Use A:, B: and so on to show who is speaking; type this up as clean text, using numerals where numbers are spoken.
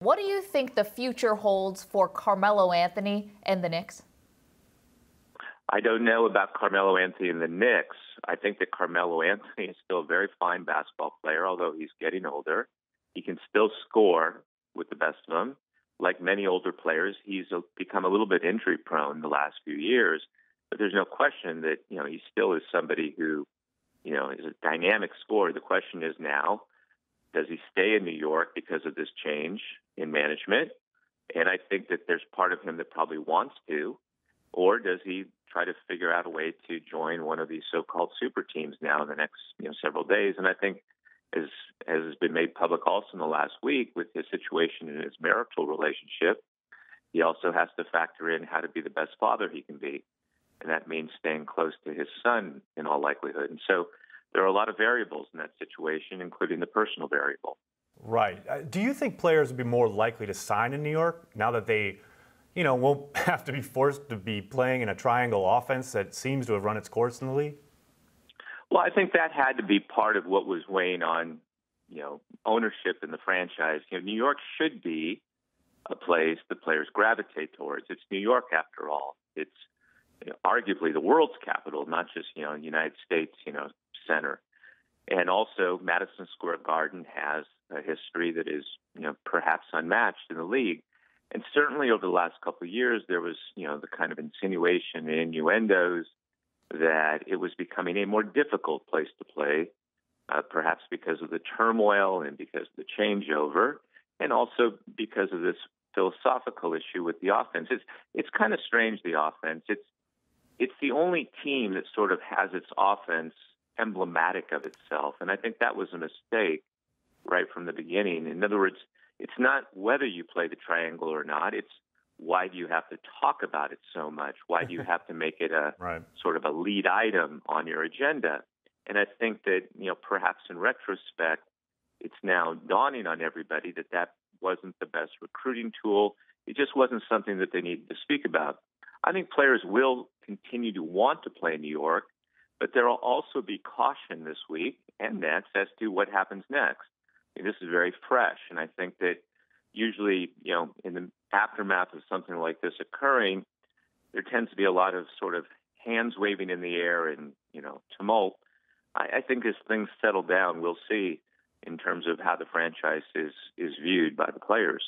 A: What do you think the future holds for Carmelo Anthony and the Knicks?
B: I don't know about Carmelo Anthony and the Knicks. I think that Carmelo Anthony is still a very fine basketball player, although he's getting older. He can still score with the best of them. Like many older players, he's become a little bit injury prone the last few years. But there's no question that, he still is somebody who, is a dynamic scorer. The question is now, does he stay in New York because of this change in management? And I think that there's part of him that probably wants to. Or does he try to figure out a way to join one of these so-called super teams now in the next several days? And I think, as has been made public also in the last week with his situation in his marital relationship, he also has to factor in how to be the best father he can be. And that means staying close to his son in all likelihood. And so there are a lot of variables in that situation, including the personal variable.
C: Right. Do you think players would be more likely to sign in New York now that they won't have to be forced to be playing in a triangle offense that seems to have run its course in the league?
B: Well, I think that had to be part of what was weighing on, ownership in the franchise. New York should be a place the players gravitate towards. It's New York, after all. It's arguably the world's capital, not just, United States, center. And also, Madison Square Garden has a history that is, perhaps unmatched in the league. And certainly over the last couple of years, there was, the kind of insinuation and innuendos that it was becoming a more difficult place to play, perhaps because of the turmoil and because of the changeover, and also because of this philosophical issue with the offense. It's kind of strange, the offense. It's the only team that sort of has its offense emblematic of itself, and I think that was a mistake right from the beginning. In other words, it's not whether you play the triangle or not. It's why do you have to talk about it so much? Why do you have to make it a
C: right.
B: sort of a lead item on your agenda? And I think that, perhaps in retrospect, it's now dawning on everybody that that wasn't the best recruiting tool. It just wasn't something that they needed to speak about. I think players will continue to want to play in New York, but there will also be caution this week and next as to what happens next. This is very fresh, and I think that usually, in the aftermath of something like this occurring, there tends to be a lot of sort of hands waving in the air and, tumult. I think as things settle down, we'll see in terms of how the franchise is viewed by the players.